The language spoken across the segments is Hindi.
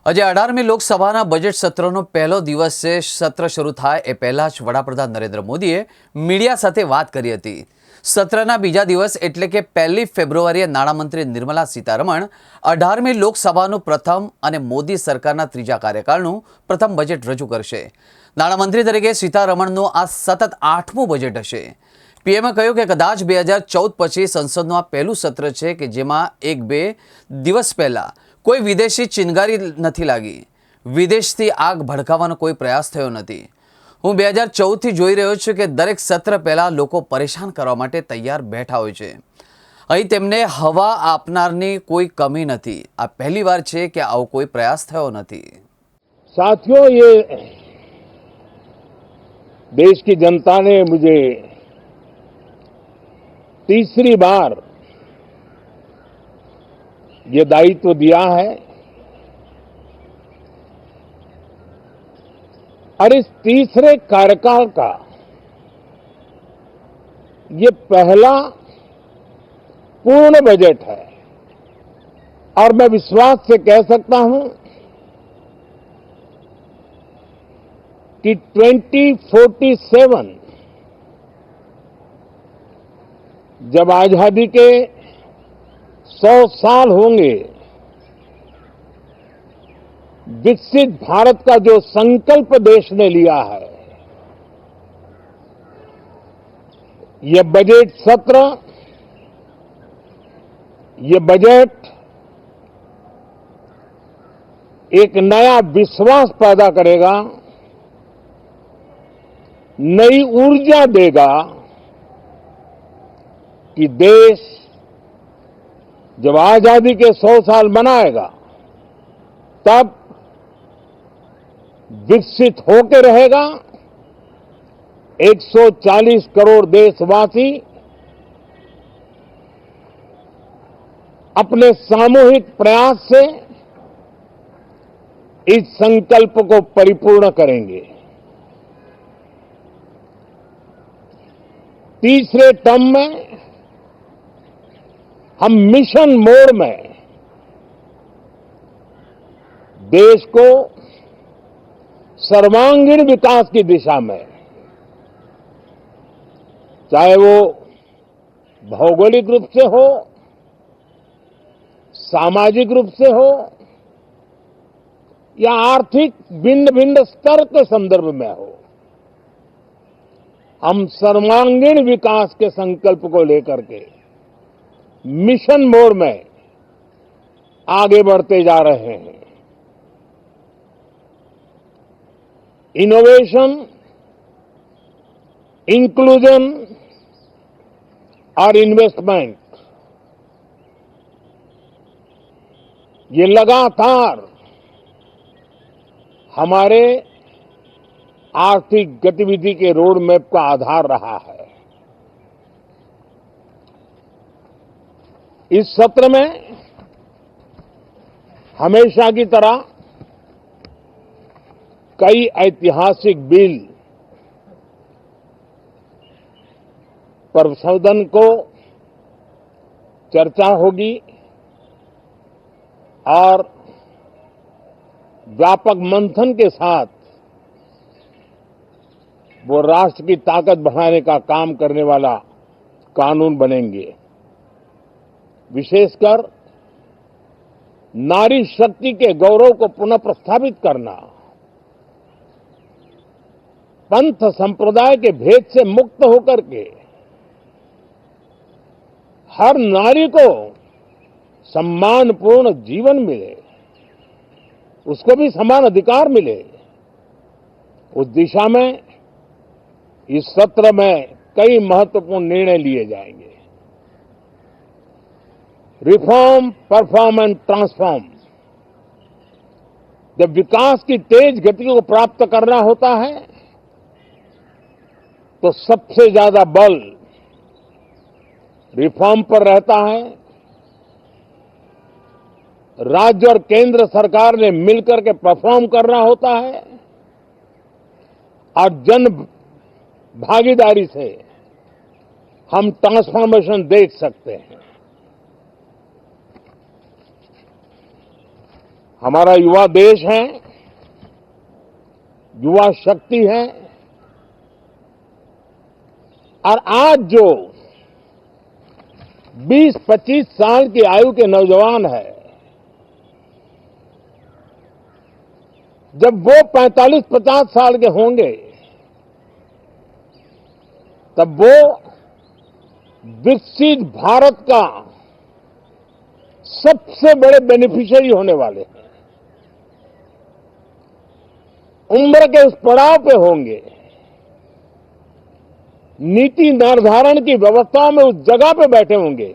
આજે 18મી લોકસભાના બજેટ સત્રનો પહેલો દિવસ છે। સત્ર શરૂ થાય એ પહેલા જ વડાપ્રધાન નરેન્દ્ર મોદીએ મીડિયા સાથે વાત કરી હતી। સત્રના બીજા દિવસ એટલે કે 1 ફેબ્રુઆરીએ નાણામંત્રી નિર્મલા સીતારમણ 18મી લોકસભાનું પ્રથમ અને મોદી સરકારના ત્રીજા કાર્યકાળનું પ્રથમ બજેટ રજૂ કરશે। નાણામંત્રી તરીકે સીતારમણનું આ સતત 8મું બજેટ હશે। પીએમએ કહ્યું કે કદાચ 2014 પછી સંસદનું આ પહેલું સત્ર છે કે જેમાં 1-2 દિવસ પહેલા કોઈ વિદેશી ચિનગારી નથી લાગી। વિદેશથી આગ ભડકાવવાનો કોઈ પ્રયાસ થયો નથી। હું 2014થી જોઈ રહ્યો છું કે દરેક સત્ર પહેલા લોકો પરેશાન કરવા માટે તૈયાર બેઠા હોય છે। અહીં તેમને હવા આપનારની કોઈ કમી નથી। આ પહેલી વાર છે કે આવો કોઈ પ્રયાસ થયો નથી। साथियों, ये देश की जनता ने मुझे तीसरी बार ये दायित्व दिया है और इस तीसरे कार्यकाल का ये पहला पूर्ण बजट है और मैं विश्वास से कह सकता हूं कि 2047 जब आजादी के 100 साल होंगे, विकसित भारत का जो संकल्प देश ने लिया है, ये बजट सत्र, ये बजट एक नया विश्वास पैदा करेगा, नई ऊर्जा देगा कि देश जब आजादी के 100 साल मनाएगा तब विकसित होकर रहेगा। 140 करोड़ देशवासी अपने सामूहिक प्रयास से इस संकल्प को परिपूर्ण करेंगे। तीसरे टर्म में हम मिशन मोड में देश को सर्वांगीण विकास की दिशा में, चाहे वो भौगोलिक रूप से हो, सामाजिक रूप से हो या आर्थिक भिन्न भिन्न स्तर के संदर्भ में हो, हम सर्वांगीण विकास के संकल्प को लेकर के मिशन मोड में आगे बढ़ते जा रहे हैं। इनोवेशन, इंक्लूजन और इन्वेस्टमेंट, ये लगातार हमारे आर्थिक गतिविधि के रोड मैप का आधार रहा है। इस सत्र में हमेशा की तरह कई ऐतिहासिक बिल पर सदन को चर्चा होगी और व्यापक मंथन के साथ वो राष्ट्र की ताकत बढ़ाने का काम करने वाला कानून बनेंगे। विशेषकर नारी शक्ति के गौरव को पुनः प्रस्थापित करना, पंथ संप्रदाय के भेद से मुक्त होकर के हर नारी को सम्मानपूर्ण जीवन मिले, उसको भी समान अधिकार मिले, उस दिशा में इस सत्र में कई महत्वपूर्ण निर्णय लिए जाएंगे। रिफॉर्म, परफॉर्म एंड ट्रांसफॉर्म, जब विकास की तेज गति को प्राप्त करना होता है तो सबसे ज्यादा बल रिफॉर्म पर रहता है। राज्य और केंद्र सरकार ने मिलकर के परफॉर्म करना होता है और जन भागीदारी से हम ट्रांसफॉर्मेशन देख सकते हैं। हमारा युवा देश है, युवा शक्ति है, और आज जो 20-25 साल की आयु के नौजवान है, जब वो 45-50 साल के होंगे, तब वो विकसित भारत का सबसे बड़े बेनिफिशियरी होने वाले हैं। उम्र के उस पड़ाव पे होंगे, नीति निर्धारण की व्यवस्थाओं में उस जगह पे बैठे होंगे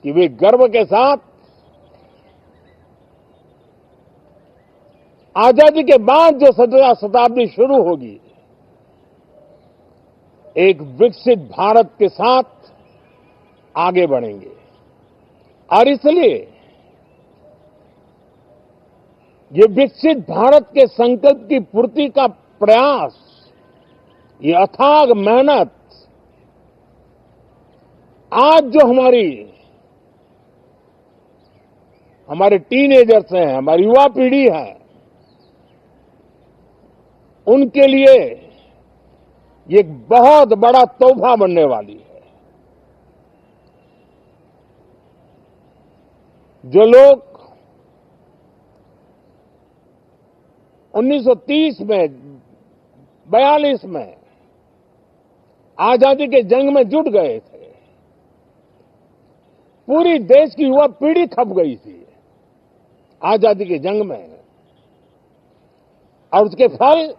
कि वे गर्व के साथ आजादी के बाद जो शताब्दी शुरू होगी, एक विकसित भारत के साथ आगे बढ़ेंगे। और इसलिए ये विकसित भारत के संकल्प की पूर्ति का प्रयास, ये अथाग मेहनत, आज जो हमारे टीनेजर्स हैं, हमारी युवा पीढ़ी है, उनके लिए ये एक बहुत बड़ा तोहफा बनने वाली है। जो लोग 1930 में, 42 में आजादी के जंग में जुट गए थे, पूरी देश की युवा पीढ़ी खप गई थी आजादी के जंग में, और उसके फल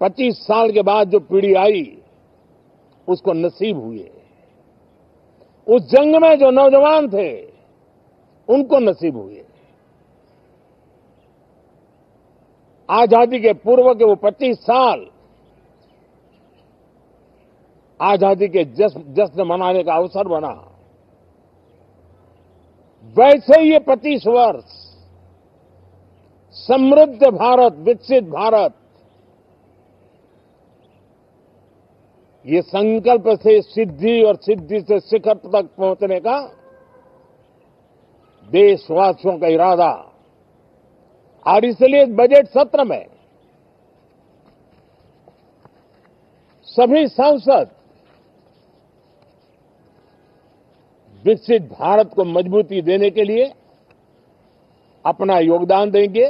25 साल के बाद जो पीढ़ी आई उसको नसीब हुए। उस जंग में जो नौजवान थे उनको नसीब हुए। आजादी के पूर्व के वो 25 साल आजादी के जश्न मनाने का अवसर बना। वैसे ही ये 25 वर्ष समृद्ध भारत, विकसित भारत, ये संकल्प से सिद्धि और सिद्धि से शिखर तक पहुंचने का देशवासियों का इरादा। और इसलिए बजट सत्र में सभी सांसद विकसित भारत को मजबूती देने के लिए अपना योगदान देंगे।